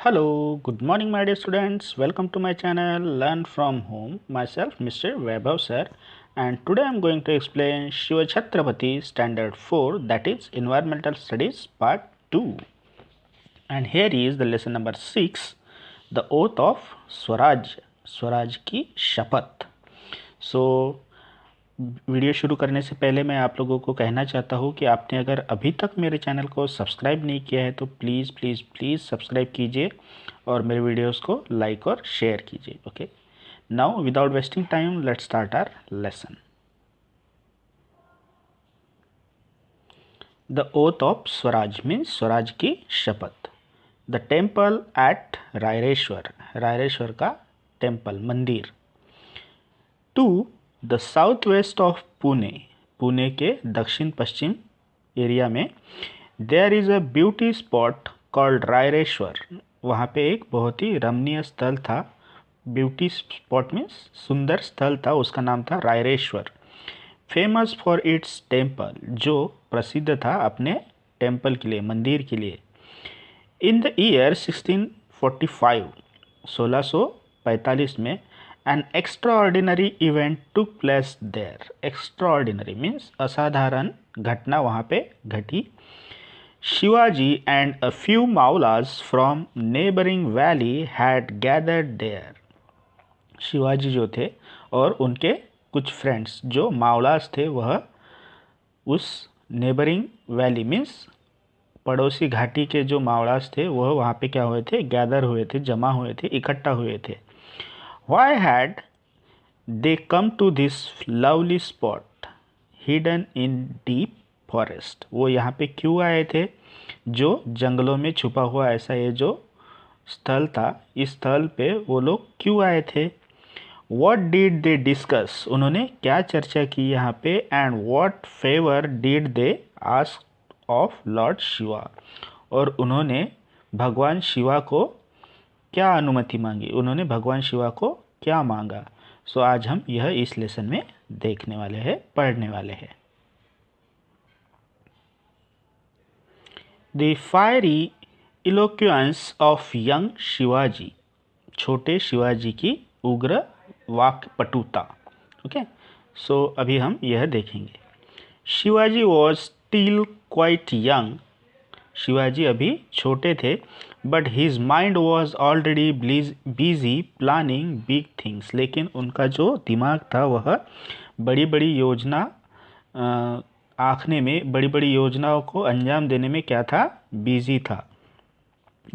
Hello, good morning, my dear students. Welcome to my channel Learn from Home. Myself, Mr. Vaibhav sir, and today I am going to explain Shiva Chhatrapati Standard 4, that is Environmental Studies Part 2. And here is the lesson number 6, The Oath of Swaraj. Swaraj की शपथ. So video शुरू करने से पहले मैं आप लोगों को कहना चाहता हूँ कि आपने अगर अभी तक मेरे चैनल को सब्सक्राइब नहीं किया है तो प्लीज़ प्लीज़ प्लीज़ सब्सक्राइब कीजिए और मेरे वीडियोस को लाइक और शेयर कीजिए. Okay, now without wasting time let's start our lesson. The oath of Swaraj means Swaraj की शपथ. The temple at Raireshwar, Raireshwar का टेम्पल मंदिर. To the south west of Pune, Pune के दक्षिण पश्चिम एरिया में there is a beauty spot called Raireshwar. वहाँ पे एक बहुत ही रमणीय स्थल था. ब्यूटी स्पॉट मीन्स सुंदर स्थल था, उसका नाम था Raireshwar. Famous for its temple, जो प्रसिद्ध था अपने टेम्पल के लिए, मंदिर के लिए. इन द ईयर 1645, 1645 में An extraordinary event took place there. Extraordinary means असाधारण घटना वहाँ पे घटी. Shivaji and a few Maulas from neighboring valley had gathered there. Shivaji जो थे और उनके कुछ फ्रेंड्स जो मावलास थे वह उस नेबरिंग वैली मीन्स पड़ोसी घाटी के जो मावलास थे वह वहाँ पे क्या हुए थे, गैदर हुए थे, जमा हुए थे, इकट्ठा हुए थे. Why had they come to this lovely spot hidden in deep forest? वो यहाँ पे क्यों आए थे, जो जंगलों में छुपा हुआ ऐसा ये जो स्थल था, इस स्थल पे वो लोग क्यों आए थे. What did they discuss? उन्होंने क्या चर्चा की यहाँ पे. And what favor did they ask of Lord Shiva? और उन्होंने भगवान शिवा को क्या अनुमति मांगी, उन्होंने भगवान शिवा को क्या मांगा. सो आज हम यह इस लेसन में देखने वाले हैं, पढ़ने वाले हैं. The fiery eloquence of young Shivaji, छोटे शिवाजी की उग्र वाक् पटुता. ओके, सो अभी हम यह देखेंगे. Shivaji was still quite young, Shivaji अभी छोटे थे. But his mind was already busy planning big things, लेकिन उनका जो दिमाग था वह बड़ी बड़ी योजना आँखने में, बड़ी बड़ी योजनाओं को अंजाम देने में क्या था, बिजी था,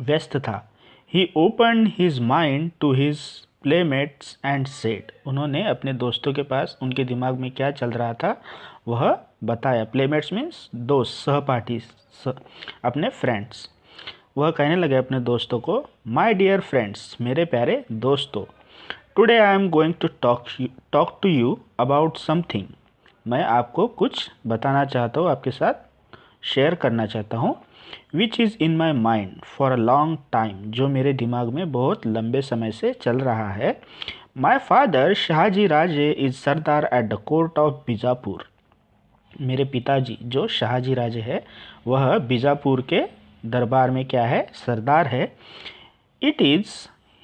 व्यस्त था. He open his mind to his playmates and said, उन्होंने अपने दोस्तों के पास उनके दिमाग में क्या चल रहा था वह बताया. प्लेमेट्स मीन्स दोस्त, सहपाठी, अपने फ्रेंड्स. वह कहने लगे अपने दोस्तों को, माई डियर फ्रेंड्स, मेरे प्यारे दोस्तों, today I am going to talk to you about something. मैं आपको कुछ बताना चाहता हूँ, आपके साथ शेयर करना चाहता हूँ. Which is in my mind for a long time, जो मेरे दिमाग में बहुत लंबे समय से चल रहा है. My father Shahaji Raje is sardar at the court of Bijapur. मेरे पिताजी जो शाहजी राजे है वह बीजापुर के दरबार में क्या है, सरदार है. It is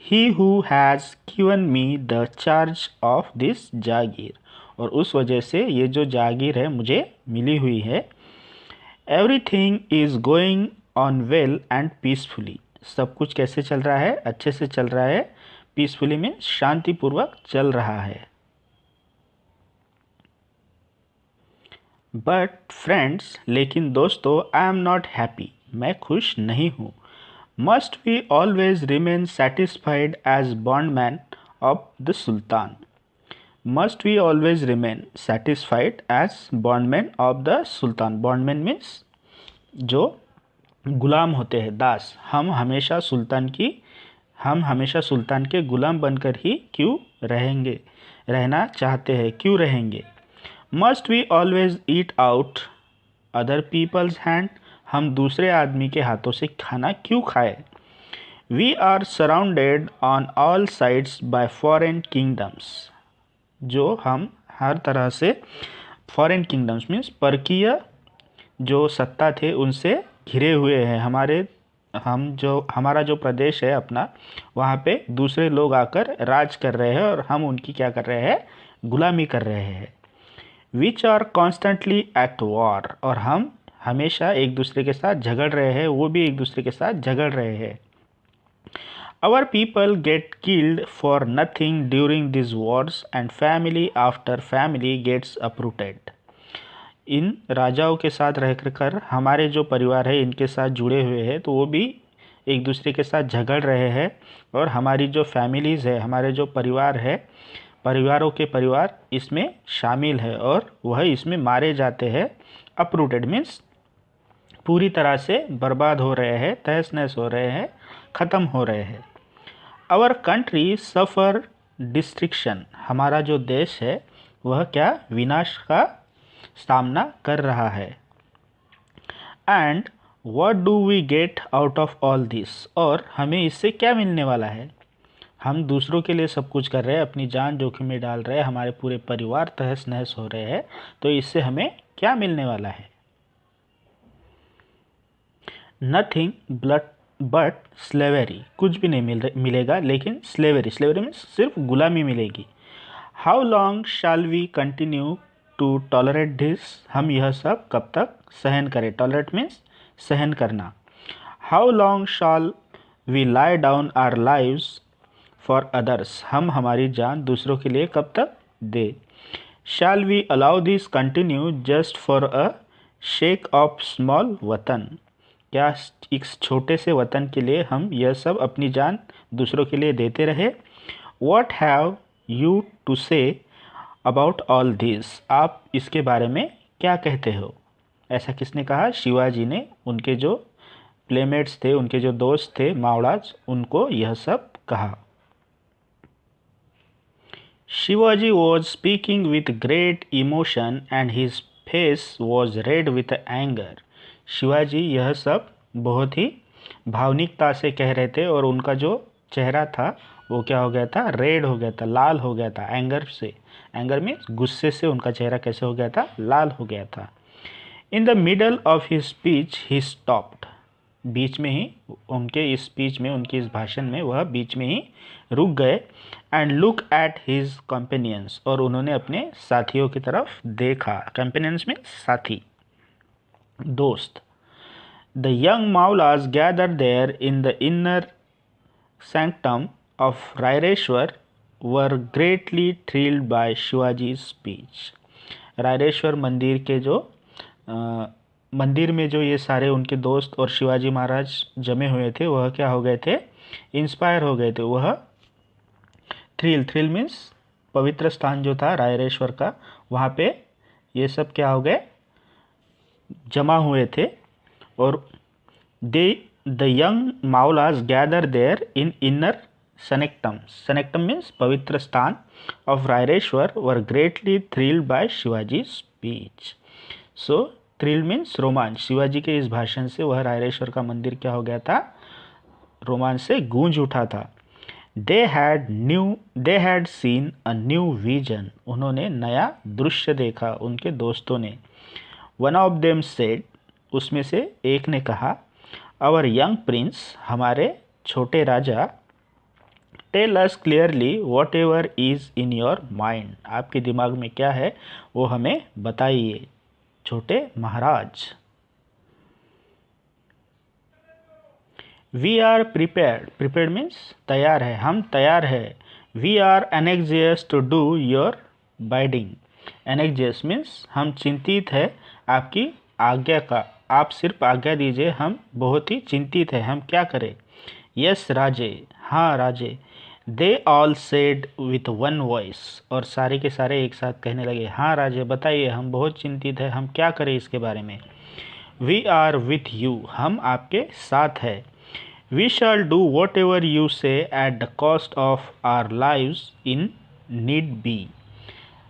he who has given me the charge of this jagir, और उस वजह से ये जो जागीर है मुझे मिली हुई है. Everything is going on well and peacefully, सब कुछ कैसे चल रहा है, अच्छे से चल रहा है. पीसफुली मीन्स शांतिपूर्वक चल रहा है. बट फ्रेंड्स, लेकिन दोस्तों, आई एम नॉट हैप्पी, मैं खुश नहीं हूँ. Must we always remain satisfied as bondman of the sultan. Must we always remain satisfied as bondman of the sultan. Bondman means जो गुलाम होते हैं, दास. हम हमेशा सुल्तान के गुलाम बनकर ही क्यों रहेंगे, रहना चाहते हैं, क्यों रहेंगे. Must we always eat out other people's hand, हम दूसरे आदमी के हाथों से खाना क्यों खाए. We are surrounded on all sides by foreign kingdoms, जो हम हर तरह से, फॉरेन किंगडम्स मीन्स परकीय जो सत्ता थे उनसे घिरे हुए हैं. हमारे हम जो हमारा जो प्रदेश है अपना, वहाँ पे दूसरे लोग आकर राज कर रहे हैं और हम उनकी क्या कर रहे हैं, गुलामी कर रहे हैं। Which are constantly at war, और हम हमेशा एक दूसरे के साथ झगड़ रहे हैं, वो भी एक दूसरे के साथ झगड़ रहे हैं। Our people get killed for nothing during these wars and family after family gets uprooted. इन राजाओं के साथ रह कर हमारे जो परिवार है इनके साथ जुड़े हुए हैं, तो वो भी एक दूसरे के साथ झगड़ रहे हैं और हमारी जो फैमिलीज़ है, हमारे जो परिवार है, परिवारों के परिवार इसमें शामिल है और वह इसमें मारे जाते हैं। अपरूटेड मीन्स पूरी तरह से बर्बाद हो रहे हैं, तहस नहस हो रहे हैं, ख़त्म हो रहे हैं। आवर कंट्री सफ़र डिस्ट्रिक्शन, हमारा जो देश है वह क्या, विनाश का सामना कर रहा है। And what do we get out of all this, और हमें इससे क्या मिलने वाला है। हम दूसरों के लिए सब कुछ कर रहे हैं, अपनी जान जोखिम में डाल रहे हैं, हमारे पूरे परिवार तहस नहस हो रहे हैं, तो इससे हमें क्या मिलने वाला है। नथिंग बट स्लेवरी, कुछ भी नहीं मिलेगा लेकिन स्लेवरी, स्लेवरी मीन्स सिर्फ गुलामी मिलेगी। How long shall we continue to tolerate this, हम यह सब कब तक सहन करें। टॉलरेट मीन्स सहन करना। How long shall we lie down our lives for others, हम हमारी जान दूसरों के लिए कब तक दे। Shall we allow this continue just for a sake of small watan, क्या इस छोटे से वतन के लिए हम यह सब अपनी जान दूसरों के लिए देते रहे। What have you to say about all this, आप इसके बारे में क्या कहते हो। ऐसा किसने कहा, शिवाजी ने उनके जो प्लेमेट्स थे, उनके जो दोस्त थे मावड़ाज, उनको यह सब कहा। Shivaji was speaking with great emotion and his face was red with anger, Shivaji यह सब बहुत ही भावनिकता से कह रहे थे और उनका जो चेहरा था वो क्या हो गया था, रेड हो गया था, लाल हो गया था, एंगर से। एंगर मीन्स गुस्से से उनका चेहरा कैसे हो गया था, लाल हो गया था। In the middle of his speech he stopped, बीच में ही उनके इस स्पीच में, उनके इस भाषण में वह बीच में ही रुक गए। And look at his companions, और उन्होंने अपने साथियों की तरफ देखा। कंपेनियंस में साथी, दोस्त। The young Mavlas gather there in the inner sanctum of Raireshwar were greatly thrilled by Shivaji speech, Raireshwar मंदिर के जो मंदिर में जो ये सारे उनके दोस्त और शिवाजी महाराज जमे हुए थे, वह क्या हो गए थे, इंस्पायर हो गए थे। वह थ्रिल मीन्स पवित्र स्थान जो था रायरेश्वर का, वहाँ पे ये सब क्या हो गए, जमा हुए थे। और the young Mavlas gather there in inner sanctum, sanctum means पवित्र स्थान of Raireshwar were greatly thrilled by Shivaji speech. So thrill means रोमांच, शिवाजी के इस भाषण से वह रायरेश्वर का मंदिर क्या हो गया था, रोमांच से गूंज उठा था। They had seen a new vision, उन्होंने नया दृश्य देखा, उनके दोस्तों ने। वन ऑफ देम सेड, उसमें से एक ने कहा, आवर यंग प्रिंस, हमारे छोटे राजा, tell us clearly whatever is in your mind, आपके दिमाग में क्या है वो हमें बताइए छोटे महाराज। We are prepared, prepared means तैयार है, हम तैयार है। We are anxious to do your bidding, anxious means हम चिंतित है आपकी आज्ञा का, आप सिर्फ आज्ञा दीजिए, हम बहुत ही चिंतित हैं, हम क्या करें। यस राजे, हाँ Raje. They all said with one voice, और सारे के सारे एक साथ कहने लगे, हाँ राजे बताइए, हम बहुत चिंतित हैं, हम क्या करें इसके बारे में। वी आर विथ यू, हम आपके साथ हैं। We shall do whatever you say at the cost of our lives in need be,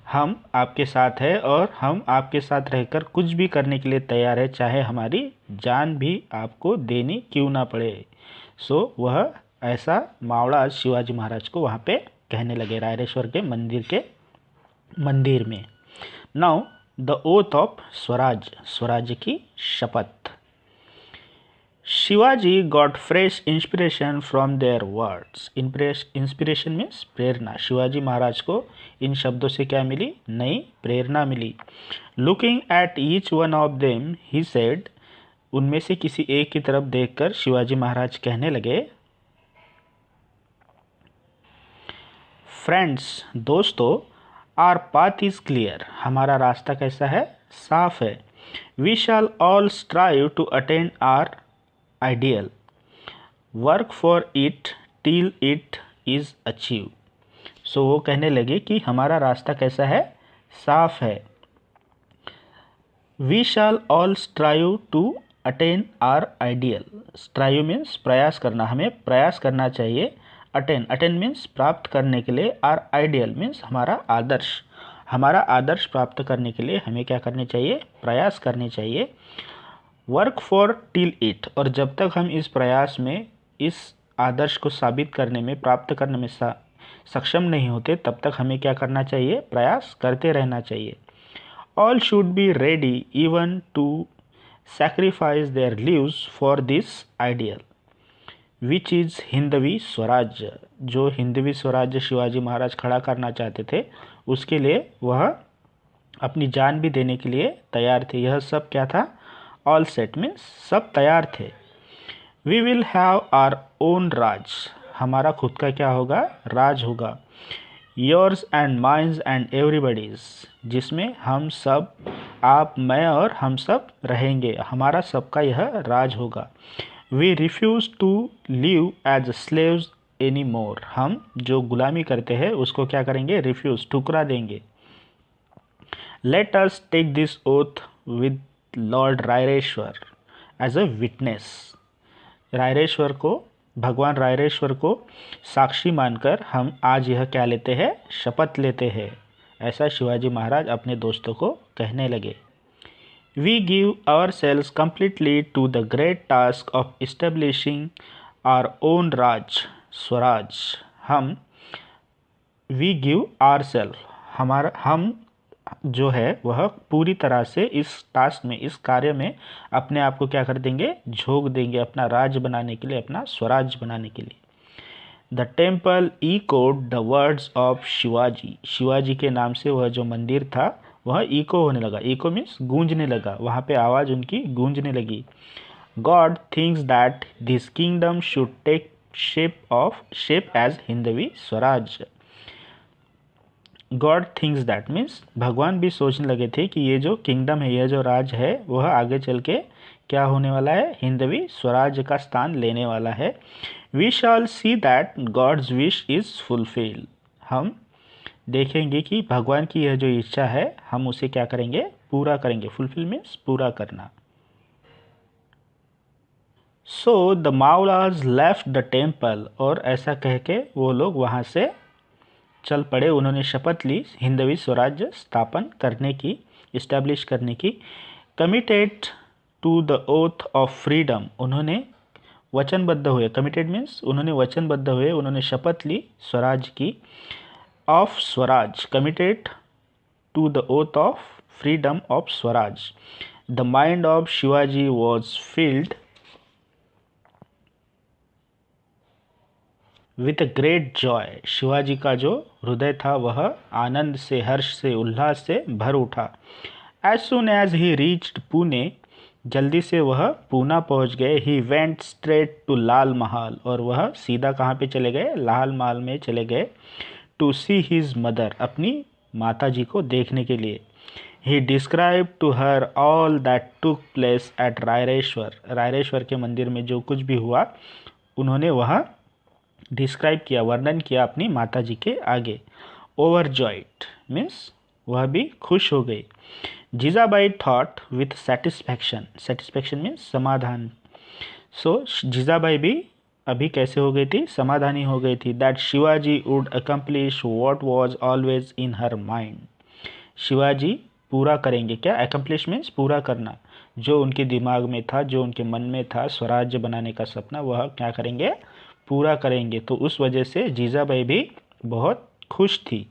हम आपके साथ है और हम आपके साथ रहकर कुछ भी करने के लिए तैयार है, चाहे हमारी जान भी आपको देनी क्यों ना पड़े। सो वह ऐसा मावड़ा शिवाजी महाराज को वहाँ पे कहने लगे, रायरेश्वर के मंदिर में। Now the oath of swaraj, swarajya की शपथ। Shivaji got fresh inspiration from their words. Inspiration means प्रेरणा। शिवाजी महाराज को इन शब्दों से क्या मिली? नई प्रेरणा मिली। Looking at each one of them he said, उनमें से किसी एक की तरफ देखकर शिवाजी महाराज कहने लगे, फ्रेंड्स, दोस्तों, आर पाथ इज क्लियर, हमारा रास्ता कैसा है? साफ है। We shall all strive to attain our ideal, work for it till it is achieve. So वो कहने लगे कि हमारा रास्ता कैसा है? साफ है। We shall all strive to attain our ideal. Strive means प्रयास करना, हमें प्रयास करना चाहिए। अटेन मीन्स प्राप्त करने के लिए। आर आइडियल मीन्स हमारा आदर्श। हमारा आदर्श प्राप्त करने के लिए हमें क्या करने चाहिए? प्रयास करने चाहिए। वर्क फॉर टिल इट, और जब तक हम इस प्रयास में, इस आदर्श को साबित करने में, प्राप्त करने में सक्षम नहीं होते, तब तक हमें क्या करना चाहिए? प्रयास करते रहना चाहिए। All should be ready even to sacrifice their lives for this ideal which is Hindavi Swarajya. जो हिंदवी स्वराज्य शिवाजी महाराज खड़ा करना चाहते थे, उसके लिए वह अपनी जान भी देने के लिए तैयार थे। यह सब क्या था? ऑल सेट मीन्स सब तैयार थे। We will have our own raj, हमारा खुद का क्या होगा? राज होगा। Yours and mines and everybody's, जिसमें हम सब, आप, मैं और हम सब रहेंगे। हमारा सबका यह राज होगा। We refuse to live as slaves any more, हम जो गुलामी करते हैं उसको क्या करेंगे? रिफ्यूज़, ठुकरा देंगे। Let us take this oath with Lord Raireshwar as a witness. Raireshwar को, भगवान रायरेश्वर को साक्षी मानकर हम आज यह क्या लेते हैं? शपथ लेते हैं। ऐसा शिवाजी महाराज अपने दोस्तों को कहने लगे। We give our selves completely to the great task of establishing our own raj swaraj. हम, वी गिव आवर सेल्फ, हमारा, हम जो है वह पूरी तरह से इस टास्क में, इस कार्य में अपने आप को क्या कर देंगे? झोंक देंगे, अपना राज्य बनाने के लिए, अपना स्वराज्य बनाने के लिए। The temple echoed the words of Shivaji, Shivaji के नाम से वह जो मंदिर था वह इको होने लगा। इको मीन्स गूंजने लगा, वहाँ पे आवाज़ उनकी गूंजने लगी। God thinks that this kingdom should take shape as Hindavi Swaraj. God thinks that means भगवान भी सोचने लगे थे कि ये जो किंगडम है, यह जो राज है, वह आगे चल के क्या होने वाला है? हिंदवी स्वराज का स्थान लेने वाला है। We shall see that God's wish is fulfil, हम देखेंगे कि भगवान की यह जो इच्छा है हम उसे क्या करेंगे? पूरा करेंगे। फुलफिल मीन्स पूरा करना। So the Mavlas left the temple, और ऐसा कह के वो लोग वहाँ से चल पड़े। उन्होंने शपथ ली हिंदवी स्वराज्य स्थापन करने की, इस्टेब्लिश करने की। Committed to the oath of freedom, उन्होंने वचनबद्ध हुए। कमिटेड मीन्स उन्होंने वचनबद्ध हुए, उन्होंने शपथ ली स्वराज की। Of Swaraj, committed to the oath of freedom of Swaraj. The mind of Shivaji was filled with great joy, Shivaji का जो हृदय था वह आनंद से, हर्ष से, उल्लास से भर उठा। As soon as he reached Pune, जल्दी से वह पूना पहुंच गए। He went straight to Lal Mahal, और वह सीधा कहाँ पे चले गए? लाल महल में चले गए। टू सी हिज मदर, अपनी माता जी को देखने के लिए। He describe to her all that took place at Raireshwar, Raireshwar के मंदिर में जो कुछ भी हुआ उन्होंने वह डिस्क्राइब किया, वर्णन किया अपनी माता जी के आगे। ओवरजॉयड मीन्स वह भी खुश हो गई। Jijabai thought with satisfaction, satisfaction means समाधान। सो जीजाबाई भी अभी कैसे हो गई थी? समाधानी हो गई थी। That Shivaji would accomplish what was always in her mind, Shivaji पूरा करेंगे। क्या? अकम्प्लिश मीन्स पूरा करना, जो उनके दिमाग में था, जो उनके मन में था, स्वराज्य बनाने का सपना, वह क्या करेंगे? पूरा करेंगे। तो उस वजह से जीजाबाई भी बहुत खुश थी।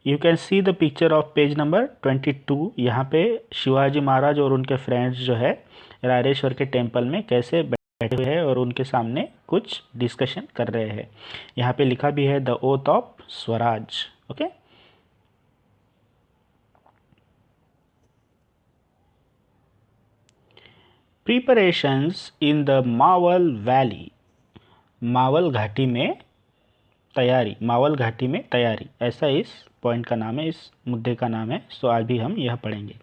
You can see the picture of page number 22। यहाँ पे शिवाजी महाराज और उनके फ्रेंड्स जो है रायरेश्वर के टेम्पल में कैसे बैठे हुए हैं और उनके सामने कुछ डिस्कशन कर रहे हैं। यहाँ पे लिखा भी है the oath of Swaraj. Okay, preparations in the Maval valley. Maval घाटी में तैयारी, मावल घाटी में तैयारी, ऐसा इस पॉइंट का नाम है, इस मुद्दे का नाम है। सो आज भी हम यह पढ़ेंगे।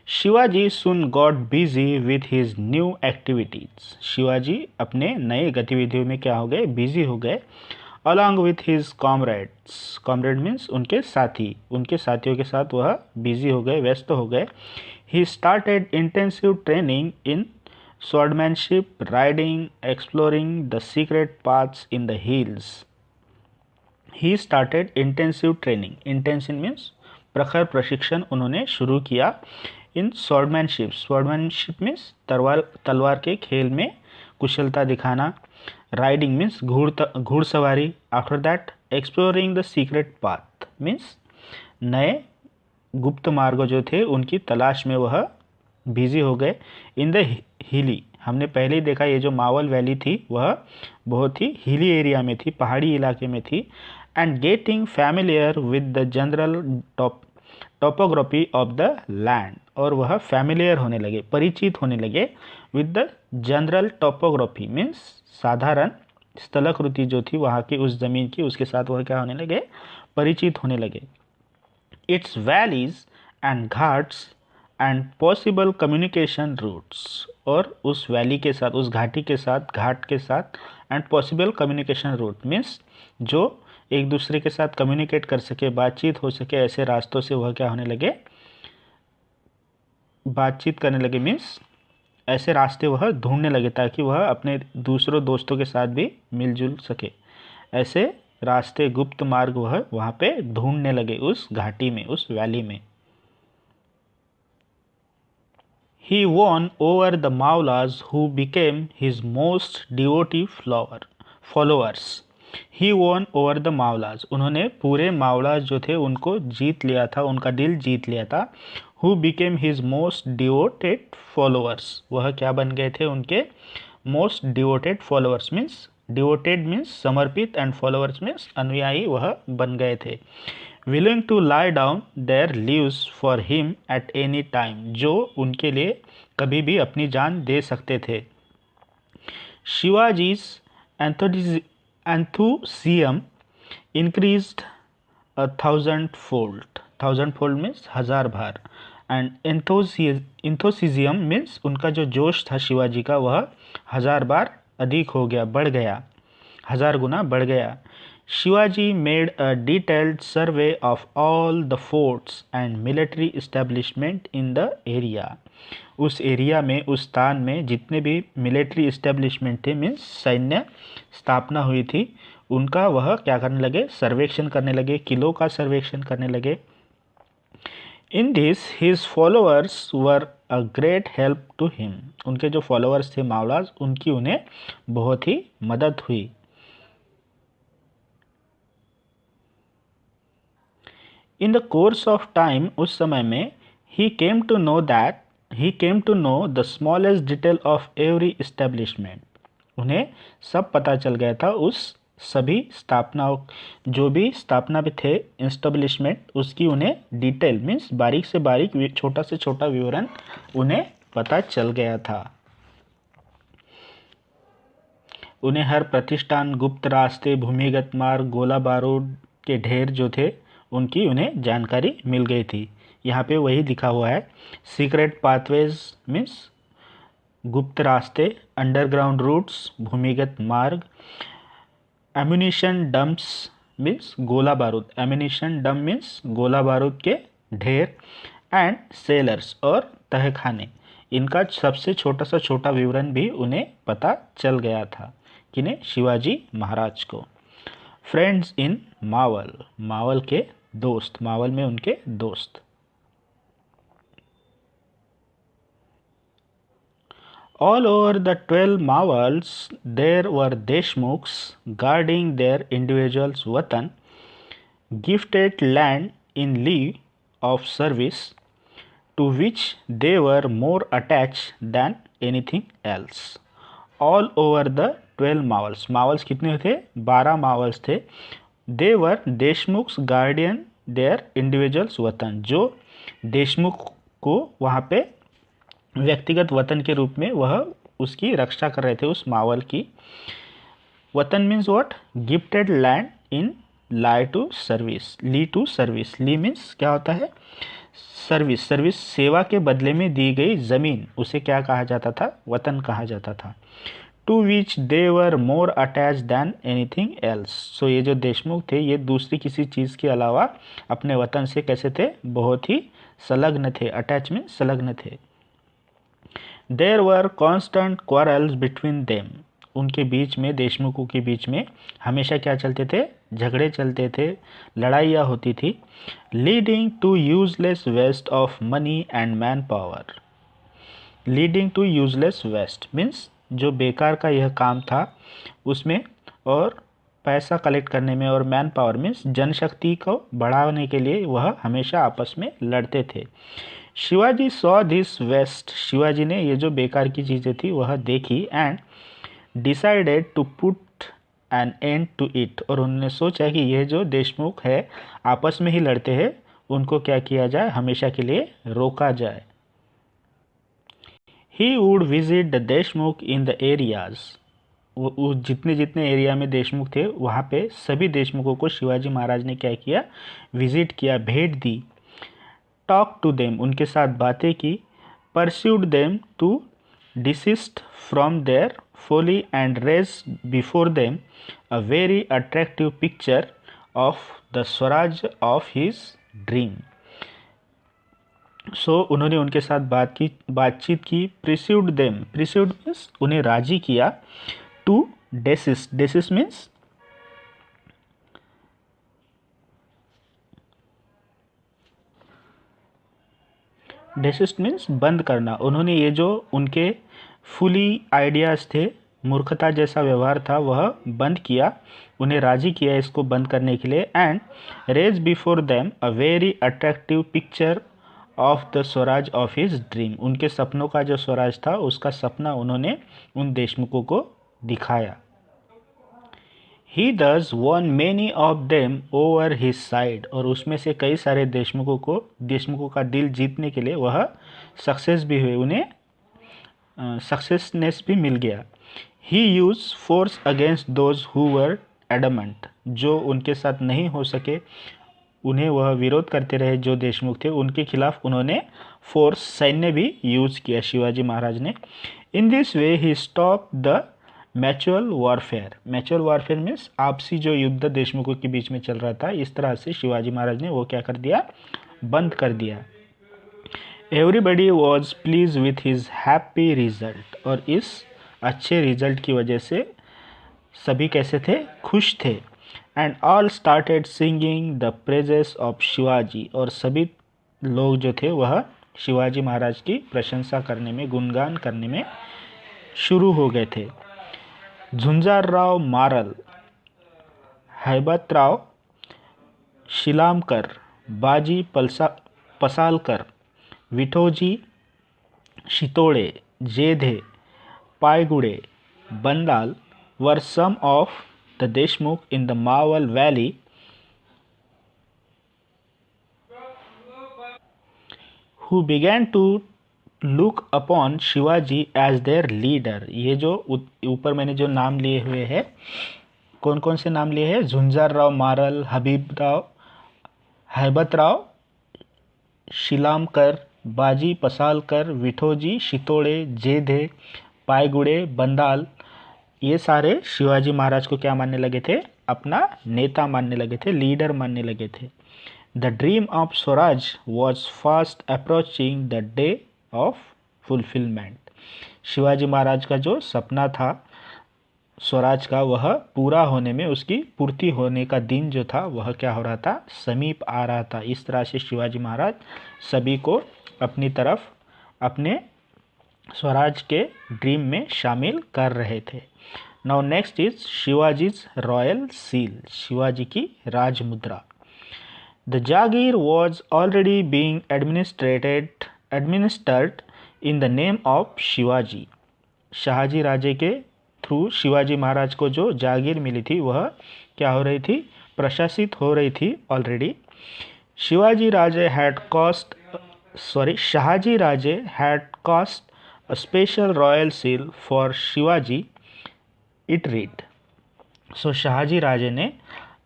Shivaji soon got busy with his new activities. Shivaji अपने नए गतिविधियों में क्या हो गए, बिजी हो गए। Along with his comrades, comrade means उनके साथी, उनके साथियों के साथ वह बिजी हो गए, व्यस्त हो गए। He started intensive training in swordsmanship, riding, exploring the secret paths in the hills. He started intensive training, intensive means प्रखर प्रशिक्षण उन्होंने शुरू किया। इन स्वॉर्डमैनशिप, स्वॉर्डमैनशिप मीन्स तलवार के खेल में कुशलता दिखाना। राइडिंग मीन्स घुड़सवारी। After that exploring the secret path means नए गुप्त मार्ग जो थे उनकी तलाश में वह बिजी हो गए। इन द हिली, हमने पहले ही देखा ये जो मावल वैली थी वह बहुत ही हिली एरिया में थी, पहाड़ी इलाके में थी। And getting familiar with the general topography of the land, और वह फैमिलियर होने लगे, परिचित होने लगे with the general topography means साधारण स्थलाकृति जो थी वहाँ की उस जमीन की, उसके साथ वह क्या होने लगे, परिचित होने लगे। Its valleys and ghats and possible communication routes, और उस वैली के साथ, उस घाटी के साथ, घाट के साथ, and possible communication route means जो एक दूसरे के साथ कम्युनिकेट कर सके, बातचीत हो सके, ऐसे रास्तों से वह क्या होने लगे, बातचीत करने लगे। मीन्स ऐसे रास्ते वह ढूंढने लगे ताकि वह अपने दूसरों दोस्तों के साथ भी मिलजुल सके। ऐसे रास्ते, गुप्त मार्ग वह वहाँ पे ढूंढने लगे उस घाटी में, उस वैली में। He won over the Maulas who became his most devoted followers. He won over the Maulas. उन्होंने पूरे मावलास जो थे उनको जीत लिया था, उनका दिल जीत लिया था। Who became his most devoted followers. वह क्या बन गए थे, उनके most devoted followers means devoted means समर्पित and followers means अनुयायी वह बन गए थे। willing to lie down their lives for him at any time, जो उनके लिए कभी भी अपनी जान दे सकते थे। शिवाजी's enthusiasm increased 1,000-fold. 1,000-fold means 1000 bar. And enthusiasm means उनका जो जोश था शिवाजी का वह 1000 बार अधिक हो गया, बढ़ गया, 1000 गुना बढ़ गया। Shivaji made a detailed survey of all the forts and military establishment in the area. उस एरिया में, उस स्थान में जितने भी मिलिट्री इस्टेब्लिशमेंट थे मीन्स सैन्य स्थापना हुई थी, उनका वह क्या करने लगे, सर्वेक्षण करने लगे, किलों का सर्वेक्षण करने लगे। In this his followers were a great help to him. उनके जो फॉलोअर्स थे मावलास, उनकी उन्हें बहुत ही मदद हुई। In the course of time, उस समय में, he came to know the smallest detail of every establishment. उन्हें सब पता चल गया था उस सभी स्थापनाओं, जो भी स्थापना पे थे एस्टेब्लिशमेंट, उसकी उन्हें डिटेल मीन्स बारीक से बारीक, छोटा से छोटा विवरण उन्हें पता चल गया था। उन्हें हर प्रतिष्ठान, गुप्त रास्ते, भूमिगत मार्ग, गोला बारूद के ढेर जो थे उनकी उन्हें जानकारी मिल गई थी। यहाँ पे वही लिखा हुआ है, सीक्रेट पाथवेज मीन्स गुप्त रास्ते, अंडरग्राउंड रूट्स भूमिगत मार्ग, एम्यूनिशन डंप्स मीन्स गोला बारूद, एम्यूनिशन डंप मीन्स गोला बारूद के ढेर, एंड सेलर्स और तहखाने, इनका सबसे छोटा सा छोटा विवरण भी उन्हें पता चल गया था। किन्हें? शिवाजी महाराज को। फ्रेंड्स इन मावल, मावल के दोस्त, मावल में उनके दोस्त। All over the 12 Mawals there were Deshmukhs guarding their individuals' watan, gifted land in leave of service to which they were more attached than anything else. All over the 12 marvels. Marvels कितने थे? 12 marvels थे. They were Deshmukh guardian their individuals watan, जो देशमुख को वहाँ पे व्यक्तिगत वतन के रूप में वह उसकी रक्षा कर रहे थे, उस मावल की. Watan means what? Gifted land in lieu to service, lieu to service. Lieu means क्या होता है? सर्विस. सर्विस सेवा के बदले में दी गई जमीन, उसे क्या कहा जाता था? वतन कहा जाता था. To which they were more attached than anything else. So ये जो देशमुख थे ये दूसरी किसी चीज़ के अलावा अपने वतन से कैसे थे? बहुत ही संलग्न थे. अटैच में संलग्न थे. There were constant quarrels between them. उनके बीच में, देशमुखों के बीच में हमेशा क्या चलते थे? झगड़े चलते थे, लड़ाइयाँ होती थी. Leading to useless waste of money and man power. Leading to useless waste means जो बेकार का यह काम था उसमें, और पैसा कलेक्ट करने में, और मैन पावर मीन्स जनशक्ति को बढ़ाने के लिए वह हमेशा आपस में लड़ते थे. Shivaji saw this waste. Shivaji ने ये जो बेकार की चीज़ें थी वह देखी. And decided to put an end to it. और उन्होंने सोचा कि यह जो देशमुख है आपस में ही लड़ते हैं, उनको क्या किया जाए? हमेशा के लिए रोका जाए. He would visit the Deshmukh in the areas. वो जितने जितने एरिया में देशमुख थे वहाँ पे सभी देशमुखों को शिवाजी महाराज ने क्या किया? विजिट किया, भेंट दी. Talk to them. उनके साथ बातें की. Persuaded them to desist from their folly and raise before them a very attractive picture of the Swaraj of his dream. So उन्होंने उनके साथ बातचीत की. Pursued them. Pursued means उन्हें राजी किया. To desist. Desist means desist means बंद करना. उन्होंने ये जो उनके फुली आइडियाज़ थे, मूर्खता जैसा व्यवहार था, वह बंद किया. उन्हें राजी किया इसको बंद करने के लिए. And raise before them a very attractive picture of the Swaraj of his dream. उनके सपनों का जो स्वराज था उसका सपना उन्होंने उन देशमुखों को दिखाया. ही दस one many of them over his side. और उसमें से कई सारे देशमुखों का दिल जीतने के लिए वह सक्सेस भी हुए, उन्हें सक्सेसनेस भी मिल गया. He use force against those who were adamant. जो उनके साथ नहीं हो सके उन्हें वह विरोध करते रहे, जो देशमुख थे उनके खिलाफ उन्होंने फोर्स, सैन्य भी यूज किया शिवाजी महाराज ने. इन this way he stop the mutual warfare. Mutual warfare means आपसी जो युद्ध देशमुखों के बीच में चल रहा था, इस तरह से शिवाजी महाराज ने वो क्या कर दिया? बंद कर दिया. Everybody was please with his happy result. और इस अच्छे रिजल्ट की वजह से सभी कैसे थे? खुश थे. And all started singing the praises of Shivaji. और सभी लोग जो थे वह शिवाजी महाराज की प्रशंसा करने में, गुणगान करने में शुरू हो गए थे. झुंझारराव मारल, हैबतराव शिलामकर, बाजी पसालकर, Vithoji Shitode, Jedhe, पायगुड़े, बंदाल were some of the Deshmukh in the Mawal Valley who began to look upon Shivaji as their leader. ये जो ऊपर मैंने जो नाम लिए हुए हैं, कौन कौन से नाम लिए हैं? झुंझारराव मारल, हैबतराव शिलामकर, बाजी पसालकर, विठोजी शितोड़े, जेधे, पायगुड़े, बंदाल, ये सारे शिवाजी महाराज को क्या मानने लगे थे? अपना नेता मानने लगे थे, लीडर मानने लगे थे. The dream of swaraj was fast approaching the day of fulfilment. Shivaji Maharaj का जो सपना था स्वराज का, वह पूरा होने में, उसकी पूर्ति होने का दिन जो था वह क्या हो रहा था? समीप आ रहा था. इस तरह से शिवाजी महाराज सभी को अपनी तरफ, अपने स्वराज के ड्रीम में शामिल कर रहे थे. Now next is Shivaji's royal seal. Shivaji की राज मुद्रा. The jagir was already being administered in the name of Shivaji. Shahaji Raje के थ्रू शिवाजी महाराज को जो जागीर मिली थी वह क्या हो रही थी, प्रशासित हो रही थी already. Shahaji Raje had cast a special royal seal for Shivaji, it read। So Shahaji Raje ने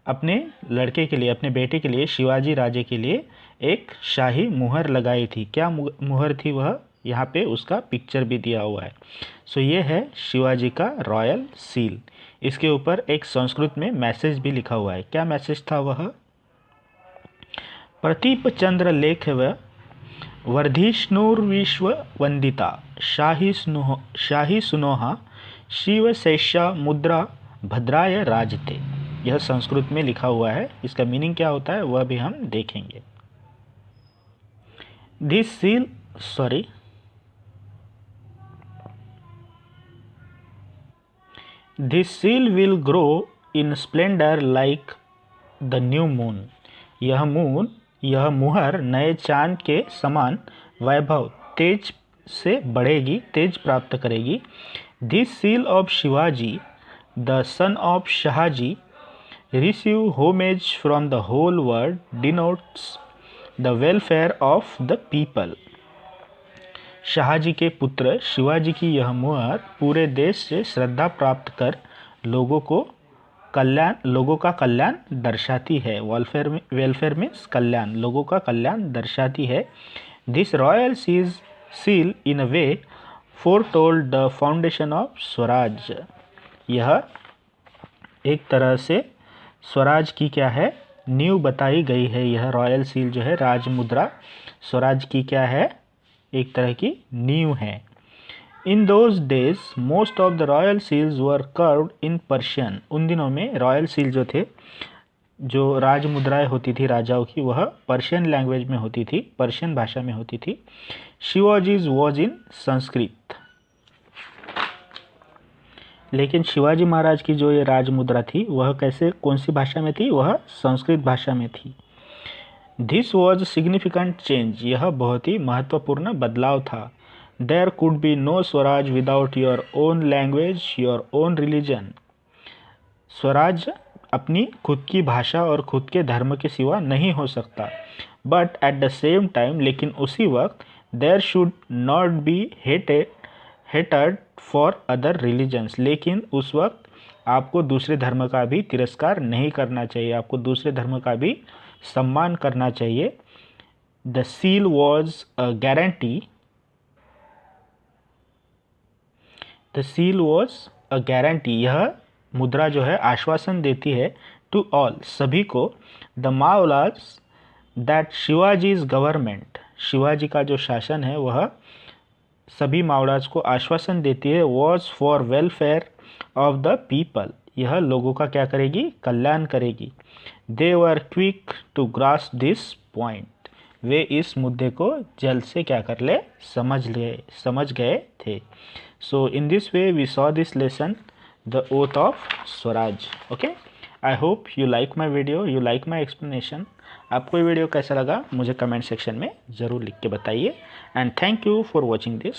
अपने लड़के के लिए, अपने बेटे के लिए, शिवाजी राजे के लिए एक शाही मुहर लगाई थी। क्या मुहर थी वह, यहाँ पे उसका पिक्चर भी दिया हुआ है। सो ये है शिवाजी का रॉयल सील। इसके ऊपर एक संस्कृत में मैसेज भी लिखा हुआ है। क्या मैसेज था वह, प्रतीप चंद्र लेख व वर्धिष्णुर्विश्व वंदिता शाही सुनोहा शिवशेषा मुद्रा भद्राय राजते। यह संस्कृत में लिखा हुआ है। इसका मीनिंग क्या होता है वह भी हम देखेंगे। This seal will grow in Splendor like the new moon. यह मुहर नए चांद के समान वैभव तेज से बढ़ेगी, तेज प्राप्त करेगी। This seal of Shivaji the son of Shahaji receive homage from the whole world denotes the welfare of the people. Shahaji के पुत्र शिवाजी की यह मुहर पूरे देश से श्रद्धा प्राप्त कर लोगों का कल्याण दर्शाती है। वेलफेयर मीन्स कल्याण, लोगों का कल्याण दर्शाती है। This royal seal in a way foretold the foundation of swaraj. यह एक तरह से स्वराज की क्या है, नींव बताई गई है। यह रॉयल सील जो है, राज मुद्रा, स्वराज की क्या है, एक तरह की नींव है। In those days most of the royal seals were carved in Persian. उन दिनों में रॉयल सील जो थे, जो राज मुद्राएं होती थी राजाओं की, वह पर्शियन लैंग्वेज में होती थी, पर्शियन भाषा में होती थी। Shivaji's was in Sanskrit. लेकिन शिवाजी महाराज की जो ये राज मुद्रा थी वह कौन सी भाषा में थी, वह संस्कृत भाषा में थी। This was significant change. यह बहुत ही महत्वपूर्ण बदलाव था। There could be no Swaraj without your own language, your own religion. Swaraj अपनी खुद की भाषा और खुद के धर्म के सिवा नहीं हो सकता। But at the same time, लेकिन उसी वक्त, there should not be hated for other religions. लेकिन उस वक्त आपको दूसरे धर्म का भी तिरस्कार नहीं करना चाहिए, आपको दूसरे धर्म का भी सम्मान करना चाहिए। The seal was a guarantee. The seal was a guarantee. यह मुद्रा जो है आश्वासन देती है टू ऑल, सभी को, the Mavlas that Shivaji's government. Shivaji का जो शासन है वह सभी मावलाज को आश्वासन देती है। Was for welfare of the people. यह लोगों का क्या करेगी, कल्याण करेगी। They were quick to grasp this point. वे इस मुद्दे को जल्द से क्या कर ले, समझ गए थे। So in this way we saw this lesson, the oath of Swaraj. Okay, I hope you like my video, you like my explanation. आपको ये वीडियो कैसा लगा मुझे कमेंट सेक्शन में ज़रूर लिख के बताइए। And thank you for watching this.